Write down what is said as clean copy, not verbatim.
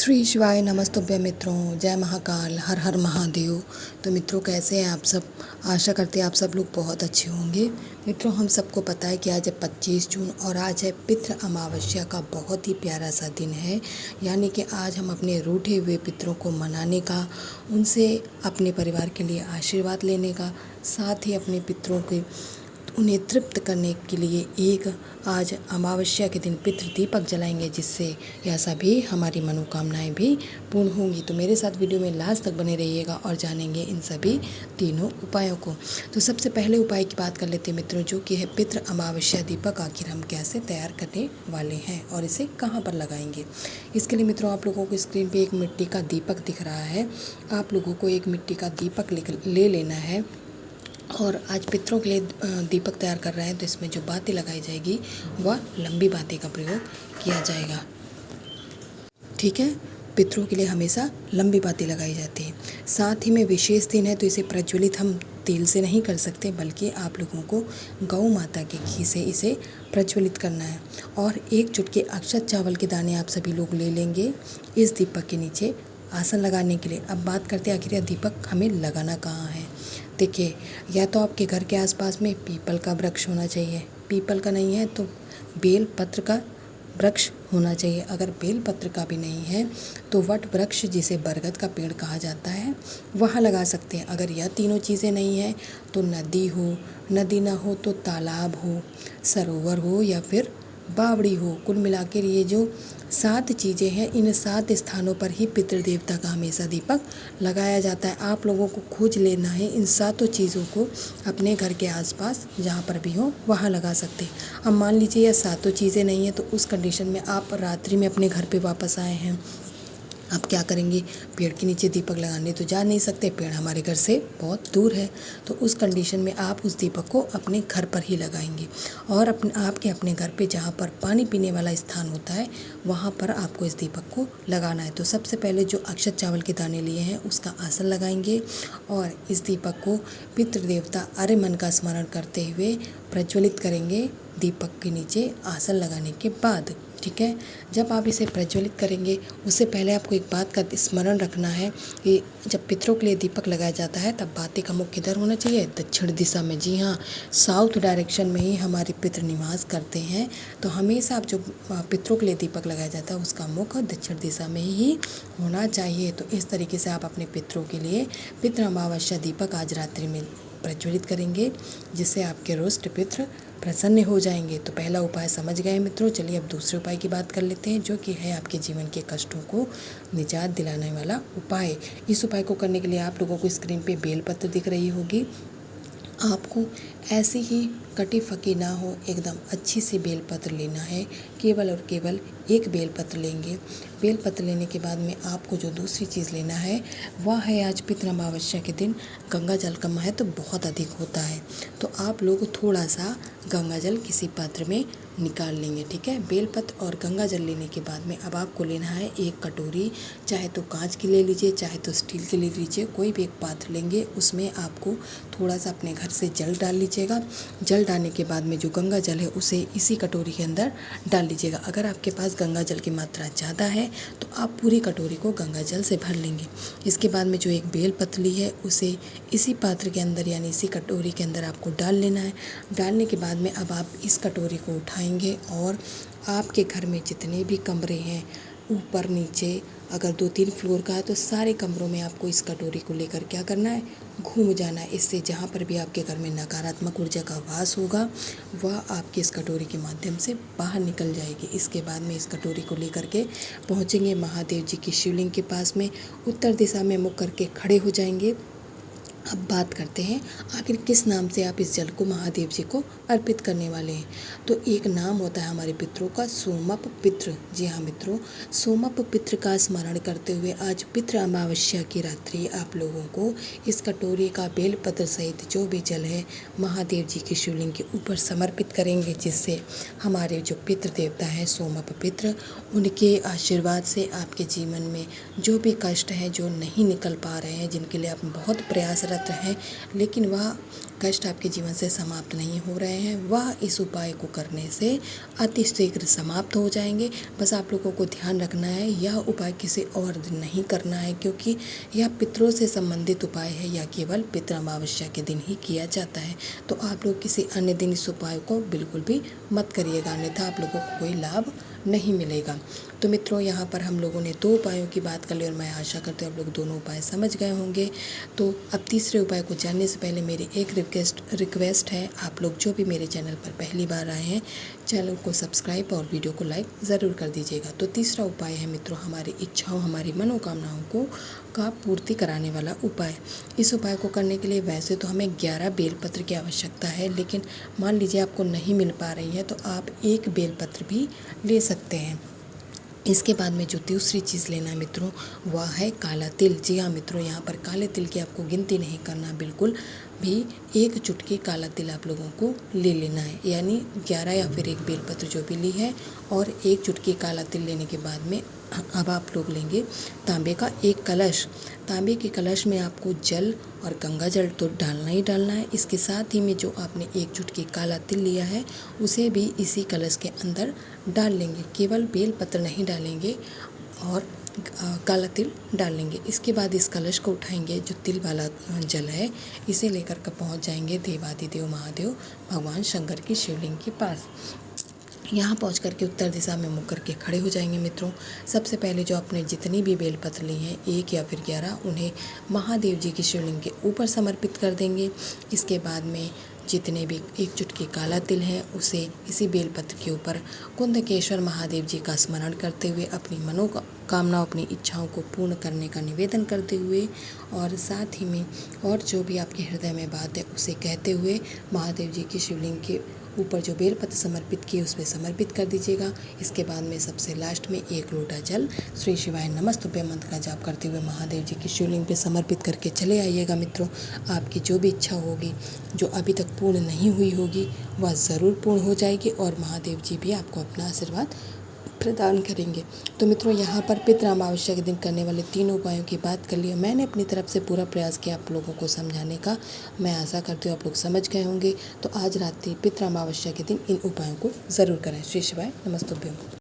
श्री शिवाय नमस्तुभ्य मित्रों, जय महाकाल, हर हर महादेव। तो मित्रों, कैसे हैं आप सब? आशा करते हैं आप सब लोग बहुत अच्छे होंगे। मित्रों, हम सबको पता है कि आज है 25 जून और आज है पितृ अमावस्या का बहुत ही प्यारा सा दिन है। यानी कि आज हम अपने रूठे हुए पितरों को मनाने का, उनसे अपने परिवार के लिए आशीर्वाद लेने का, साथ ही अपने पितरों के उन्हें तृप्त करने के लिए एक आज अमावस्या के दिन पितृ दीपक जलाएंगे, जिससे यह सभी हमारी मनोकामनाएं भी पूर्ण होंगी। तो मेरे साथ वीडियो में लास्ट तक बने रहिएगा और जानेंगे इन सभी तीनों उपायों को। तो सबसे पहले उपाय की बात कर लेते हैं मित्रों, जो कि है पितृ अमावस्या दीपक। आखिर हम कैसे तैयार करने वाले हैं और इसे कहाँ पर लगाएंगे? इसके लिए मित्रों, आप लोगों को स्क्रीन पर एक मिट्टी का दीपक दिख रहा है। आप लोगों को एक मिट्टी का दीपक ले लेना है और आज पितरों के लिए दीपक तैयार कर रहे हैं। तो इसमें जो बाती लगाई जाएगी वह लंबी बाती का प्रयोग किया जाएगा। ठीक है, पितरों के लिए हमेशा लंबी बाती लगाई जाती है। साथ ही में विशेष दिन है तो इसे प्रज्वलित हम तेल से नहीं कर सकते, बल्कि आप लोगों को गौ माता के घी से इसे प्रज्वलित करना है। और एक चुटकी अक्षत चावल के दाने आप सभी लोग ले लेंगे इस दीपक के नीचे आसन लगाने के लिए। अब बात करते हैं आखिर यह दीपक हमें लगाना कहाँ है। देखिए, या तो आपके घर के आसपास में पीपल का वृक्ष होना चाहिए। पीपल का नहीं है तो बेल पत्र का वृक्ष होना चाहिए। अगर बेल पत्र का भी नहीं है तो वट वृक्ष, जिसे बरगद का पेड़ कहा जाता है, वहाँ लगा सकते हैं। अगर यह तीनों चीज़ें नहीं हैं तो नदी हो, नदी ना हो तो तालाब हो, सरोवर हो या फिर बावड़ी हो। कुल मिलाकर ये जो 7 चीज़ें हैं, इन 7 स्थानों पर ही पितृदेवता का हमेशा दीपक लगाया जाता है। आप लोगों को खोज लेना है इन 7 चीज़ों को अपने घर के आसपास जहाँ पर भी हो वहाँ लगा सकते हैं। अब मान लीजिए यह 7 चीज़ें नहीं हैं, तो उस कंडीशन में आप रात्रि में अपने घर पे वापस आए हैं। आप क्या करेंगे? पेड़ के नीचे दीपक लगाने तो जा नहीं सकते, पेड़ हमारे घर से बहुत दूर है। तो उस कंडीशन में आप उस दीपक को अपने घर पर ही लगाएंगे और आपके अपने घर पे जहाँ पर पानी पीने वाला स्थान होता है वहाँ पर आपको इस दीपक को लगाना है। तो सबसे पहले जो अक्षत चावल के दाने लिए हैं उसका आसन लगाएंगे और इस दीपक को पितृदेवता आर्यमन का स्मरण करते हुए प्रज्वलित करेंगे दीपक के नीचे आसन लगाने के बाद। ठीक है, जब आप इसे प्रज्वलित करेंगे उससे पहले आपको एक बात का स्मरण रखना है कि जब पितरों के लिए दीपक लगाया जाता है तब बाती का मुख किधर होना चाहिए? दक्षिण दिशा में। जी हाँ, साउथ डायरेक्शन में ही हमारे पितृ निवास करते हैं। तो हमेशा आप जो पितरों के लिए दीपक लगाया जाता है उसका मुख दक्षिण दिशा में ही होना चाहिए। तो इस तरीके से आप अपने पितरों के लिए पितृ अमावस्या दीपक आज रात्रि में प्रज्वलित करेंगे, जिससे आपके रुष्ट पितृ प्रसन्न हो जाएंगे। तो पहला उपाय समझ गए मित्रों। चलिए अब दूसरे उपाय की बात कर लेते हैं, जो कि है आपके जीवन के कष्टों को निजात दिलाने वाला उपाय। इस उपाय को करने के लिए आप लोगों को स्क्रीन पे बेलपत्र दिख रही होगी। आपको ऐसी ही कटी फकी ना हो, एकदम अच्छी सी बेलपत्र लेना है। केवल और केवल एक बेलपत्र लेंगे। बेलपत्र लेने के बाद में आपको जो दूसरी चीज़ लेना है वह है, आज पितृ अमावस्या के दिन गंगा जल का महत्व बहुत अधिक होता है। तो आप लोग थोड़ा सा गंगा जल किसी पात्र में निकाल लेंगे। ठीक है, बेलपत्र और गंगा जल लेने के बाद में अब आपको लेना है एक कटोरी, चाहे तो कांच की ले लीजिए चाहे तो स्टील की ले लीजिए, कोई भी एक पात्र लेंगे। उसमें आपको थोड़ा सा अपने घर से जल डाल लीजिएगा। जल डालने के बाद में जो गंगा जल है उसे इसी कटोरी के अंदर डाल लीजिएगा। अगर आपके पास गंगा जल की मात्रा ज़्यादा है तो आप पूरी कटोरी को गंगा जल से भर लेंगे। इसके बाद में जो एक बेलपत्र ली है उसे इसी पात्र के अंदर यानी इसी कटोरी के अंदर आपको डाल लेना है। डालने के बाद में अब आप इस कटोरी को उठाएंगे और आपके घर में जितने भी कमरे हैं, ऊपर नीचे, अगर 2-3 फ्लोर का है तो सारे कमरों में आपको इस कटोरी को लेकर क्या करना है? घूम जाना है। इससे जहाँ पर भी आपके घर में नकारात्मक ऊर्जा का वास होगा वह आपकी इस कटोरी के माध्यम से बाहर निकल जाएगी। इसके बाद में इस कटोरी को लेकर के पहुँचेंगे महादेव जी की शिवलिंग के पास में, उत्तर दिशा में मुख करके खड़े हो जाएंगे। अब बात करते हैं आखिर किस नाम से आप इस जल को महादेव जी को अर्पित करने वाले हैं। तो एक नाम होता है हमारे पितरों का, सोमप पितृ। जी हाँ मित्रों, सोमप पितृ का स्मरण करते हुए आज पितृ अमावस्या की रात्रि आप लोगों को इस कटोरी का बेलपत्र सहित जो भी जल है महादेव जी की शिवलिंग के ऊपर समर्पित करेंगे, जिससे हमारे जो पितृ देवता है सोमप पितृ, उनके आशीर्वाद से आपके जीवन में जो भी कष्ट है, जो नहीं निकल पा रहे हैं, जिनके लिए आप बहुत प्रयास कष्टरत हैं, लेकिन वह कष्ट आपके जीवन से समाप्त नहीं हो रहे हैं, वह इस उपाय को करने से अति शीघ्र समाप्त हो जाएंगे। बस आप लोगों को ध्यान रखना है, यह उपाय किसी और दिन नहीं करना है, क्योंकि यह पितरों से संबंधित उपाय है, यह केवल पितृ अमावस्या के दिन ही किया जाता है। तो आप लोग किसी अन्य दिन इस उपाय को बिल्कुल भी मत करिएगा, अन्यथा आप लोगों को कोई लाभ नहीं मिलेगा। तो मित्रों, यहाँ पर हम लोगों ने 2 उपायों की बात कर ली और मैं आशा करती हूँ आप लोग दोनों उपाय समझ गए होंगे। तो अब तीसरे उपाय को जानने से पहले मेरी एक रिक्वेस्ट है, आप लोग जो भी मेरे चैनल पर पहली बार आए हैं, चैनल को सब्सक्राइब और वीडियो को लाइक ज़रूर कर दीजिएगा। तो तीसरा उपाय है मित्रों, हमारी इच्छाओं, हमारी मनोकामनाओं का पूर्ति कराने वाला उपाय। इस उपाय को करने के लिए वैसे तो हमें 11 बेलपत्र की आवश्यकता है, लेकिन मान लीजिए आपको नहीं मिल पा रही है तो आप 1 बेलपत्र भी ले सकते हैं। इसके बाद में जो दूसरी चीज़ लेना है मित्रों, वह है काला तिल। जी हाँ मित्रों, यहाँ पर काले तिल की आपको गिनती नहीं करना, बिल्कुल भी 1 चुटकी काला तिल आप लोगों को ले लेना है, यानी 11 या फिर 1 बेलपत्र जो भी ली है और 1 चुटकी काला तिल लेने के बाद में अब आप लोग लेंगे तांबे का 1 कलश। तांबे के कलश में आपको जल और गंगा जल तो डालना ही डालना है। इसके साथ ही में जो आपने 1 चुटकी काला तिल लिया है उसे भी इसी कलश के अंदर डाल लेंगे, केवल बेलपत्र नहीं डालेंगे और काला तिल डाल लेंगे। इसके बाद इस कलश को उठाएंगे, जो तिल वाला जल है इसे लेकर के पहुंच जाएंगे देवादिदेव महादेव भगवान शंकर की शिवलिंग के पास। यहाँ पहुँच करके उत्तर दिशा में मुख करके खड़े हो जाएंगे मित्रों। सबसे पहले जो आपने जितनी भी बेलपत्र ली हैं, 1 या फिर 11, उन्हें महादेव जी की शिवलिंग के ऊपर समर्पित कर देंगे। इसके बाद में जितने भी 1 चुटकी काला तिल है उसे इसी बेलपत्र के ऊपर कुंदकेश्वर महादेव जी का स्मरण करते हुए अपनी मनोकामना, अपनी इच्छाओं को पूर्ण करने का निवेदन करते हुए और साथ ही में और जो भी आपके हृदय में बात है उसे कहते हुए महादेव जी की शिवलिंग के ऊपर जो बेलपत्र समर्पित किए उसमें समर्पित कर दीजिएगा। इसके बाद में सबसे लास्ट में 1 लोटा जल श्री शिवाय नमस्तुभ्यं मंत्र का जाप करते हुए महादेव जी की शिवलिंग पे समर्पित करके चले आइएगा मित्रों। आपकी जो भी इच्छा होगी, जो अभी तक पूर्ण नहीं हुई होगी, वह ज़रूर पूर्ण हो जाएगी और महादेव जी भी आपको अपना आशीर्वाद प्रदान करेंगे। तो मित्रों, यहाँ पर पितृ अमावस्या के दिन करने वाले 3 उपायों की बात कर ली। मैंने अपनी तरफ से पूरा प्रयास किया आप लोगों को समझाने का। मैं आशा करती हूँ आप लोग समझ गए होंगे। तो आज रात्रि पितृ अमावस्या के दिन इन उपायों को ज़रूर करें। श्री शिवाय नमस्तुभ्यं।